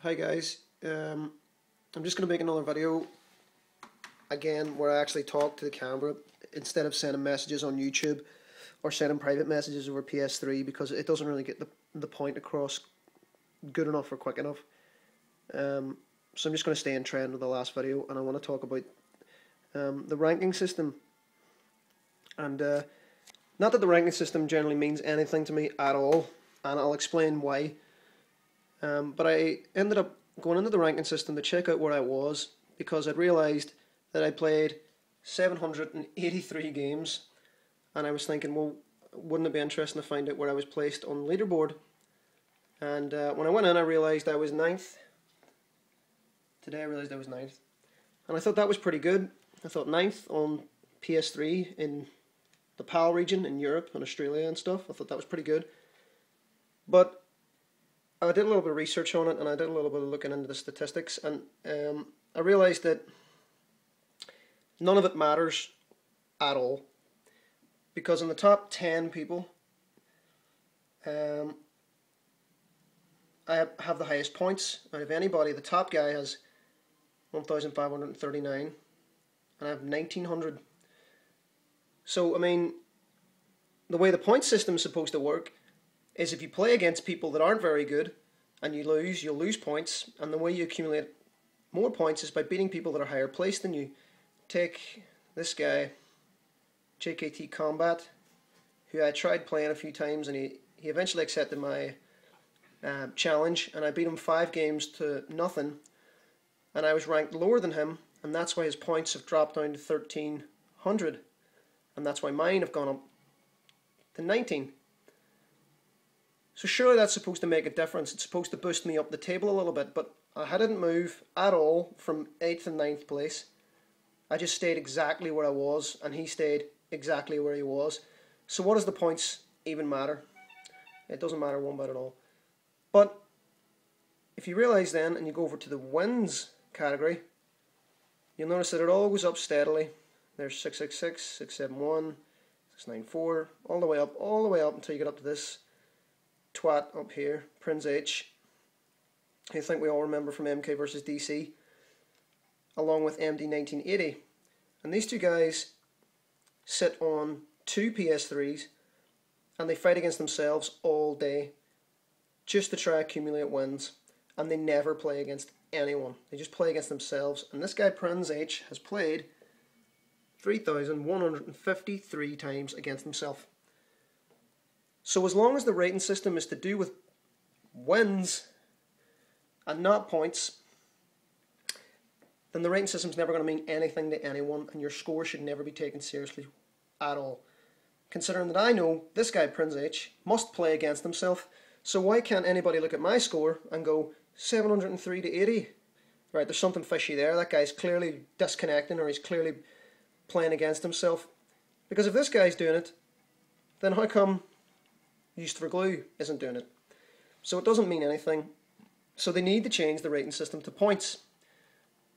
Hi guys, I'm just going to make another video again where I actually talk to the camera instead of sending messages on YouTube or sending private messages over PS3 because it doesn't really get the point across good enough or quick enough. So I'm just going to stay in trend with the last video, and I want to talk about the ranking system. And not that the ranking system generally means anything to me at all, and I'll explain why. But I ended up going into the ranking system to check out where I was because I'd realised that I played 783 games, and I was thinking, well, wouldn't it be interesting to find out where I was placed on the leaderboard? And when I went in, I realised I was ninth. Today I realised I was ninth, and I thought that was pretty good. I thought ninth on PS3 in the PAL region in Europe and Australia and stuff. I thought that was pretty good, but I did a little bit of research on it, and I did a little bit of looking into the statistics, and I realised that none of it matters at all, because in the top 10 people, I have the highest points out of anybody. The top guy has 1,539, and I have 1,900. So, I mean, the way the point system is supposed to work is if you play against people that aren't very good and you lose, you'll lose points, and the way you accumulate more points is by beating people that are higher placed than you. Take this guy, JKT Combat, who I tried playing a few times, and he eventually accepted my challenge, and I beat him 5 games to nothing, and I was ranked lower than him, and that's why his points have dropped down to 1,300, and that's why mine have gone up to 19. So surely that's supposed to make a difference. It's supposed to boost me up the table a little bit, but I didn't move at all from 8th and 9th place. I just stayed exactly where I was, and he stayed exactly where he was. So what does the points even matter? It doesn't matter one bit at all. But if you realise then, and you go over to the wins category, you'll notice that it all goes up steadily. There's 666, 671, 694, all the way up until you get up to this twat up here, Prince H, who I think we all remember from MK vs DC, along with MD 1980. And these two guys sit on 2 PS3s, and they fight against themselves all day just to try to accumulate wins, and they never play against anyone. They just play against themselves. And this guy Prince H has played 3,153 times against himself. So as long as the rating system is to do with wins and not points, then the rating system is never going to mean anything to anyone, and your score should never be taken seriously at all. Considering that I know this guy Prince H must play against himself, so why can't anybody look at my score and go 703 to 80? Right, there's something fishy there. That guy's clearly disconnecting, or he's clearly playing against himself. Because if this guy's doing it, then how come Used for Glue isn't doing it? So it doesn't mean anything. So they need to change the rating system to points.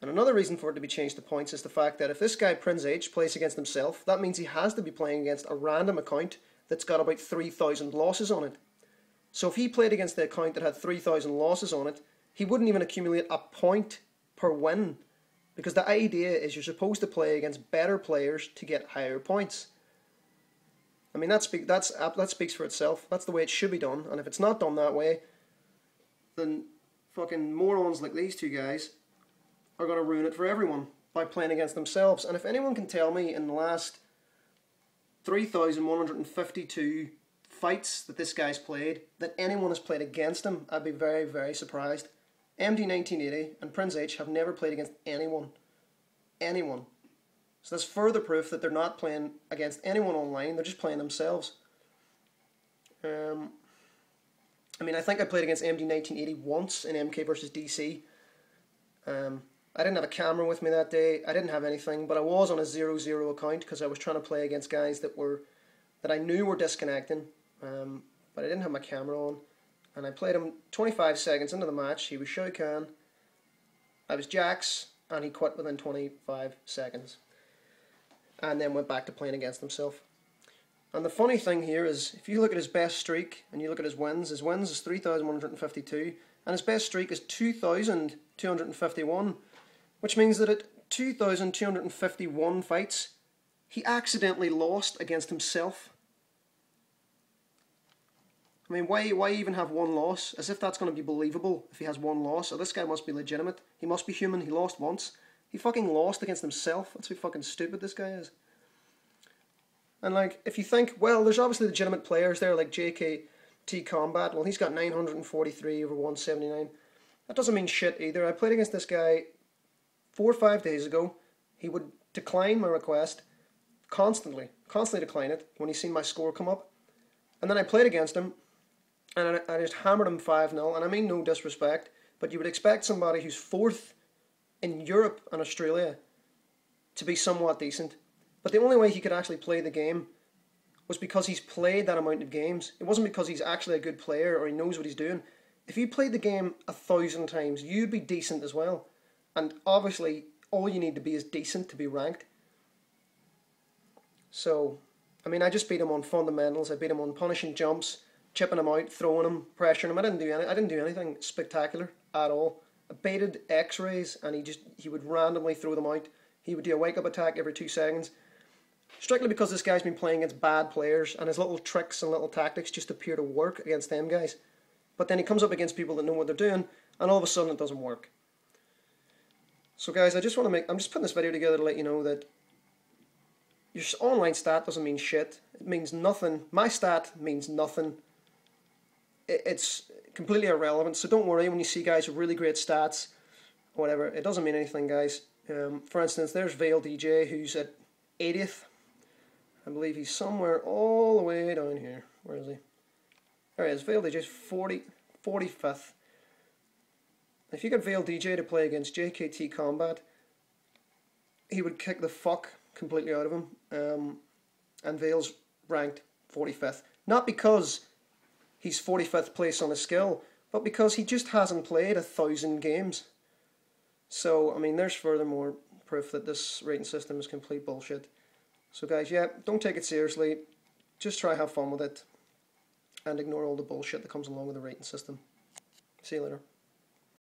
And another reason for it to be changed to points is the fact that if this guy Prince H plays against himself, that means he has to be playing against a random account that's got about 3,000 losses on it. So if he played against the account that had 3,000 losses on it, he wouldn't even accumulate a point per win. Because the idea is you're supposed to play against better players to get higher points. I mean, that speaks for itself. That's the way it should be done. And if it's not done that way, then fucking morons like these two guys are going to ruin it for everyone by playing against themselves. And if anyone can tell me in the last 3,152 fights that this guy's played that anyone has played against him, I'd be very, very surprised. MD 1980 and Prince H have never played against anyone. Anyone. So that's further proof that they're not playing against anyone online, they're just playing themselves. I mean, I think I played against MD 1980 once in MK vs DC. I didn't have a camera with me that day, I didn't have anything, but I was on a 0-0 account because I was trying to play against guys that I knew were disconnecting, but I didn't have my camera on. And I played him 25 seconds into the match. He was Shao Kahn, I was Jax, and he quit within 25 seconds. And then went back to playing against himself. And the funny thing here is, if you look at his best streak and you look at his wins is 3,152, and his best streak is 2,251, which means that at 2,251 fights, he accidentally lost against himself. I mean, why even have one loss? As if that's going to be believable if he has one loss. So this guy must be legitimate. He must be human. He lost once. He fucking lost against himself. That's how fucking stupid this guy is. And like, if you think, well, there's obviously legitimate players there like JKT Combat. Well, he's got 943 over 179. That doesn't mean shit either. I played against this guy 4 or 5 days ago. He would decline my request constantly decline it when he seen my score come up. And then I played against him, and I just hammered him 5-0, and I mean no disrespect, but you would expect somebody who's 4th in Europe and Australia to be somewhat decent. But the only way he could actually play the game was because he's played that amount of games. It wasn't because he's actually a good player or he knows what he's doing. If you played the game 1,000 times, you'd be decent as well. And obviously, all you need to be is decent to be ranked. So, I mean, I just beat him on fundamentals. I beat him on punishing jumps, chipping him out, throwing him, pressuring him. I didn't do anything spectacular at all. I baited X-rays, and he would randomly throw them out. He would do a wake-up attack every 2 seconds. Strictly because this guy's been playing against bad players, and his little tricks and little tactics just appear to work against them guys. But then he comes up against people that know what they're doing, and all of a sudden it doesn't work. So guys, I'm just putting this video together to let you know that your online stat doesn't mean shit. It means nothing. My stat means nothing. It's completely irrelevant, so don't worry when you see guys with really great stats, whatever. It doesn't mean anything, guys. For instance, there's Vale DJ, who's at 80th. I believe he's somewhere all the way down here. Where is he? There he is. Vale DJ's 45th. If you get Vale DJ to play against JKT Combat, he would kick the fuck completely out of him. And Vale's ranked 45th. Not because he's 45th place on his skill, but because he just hasn't played 1,000 games. So, I mean, there's furthermore proof that this rating system is complete bullshit. So guys, yeah, don't take it seriously. Just try have fun with it. And ignore all the bullshit that comes along with the rating system. See you later.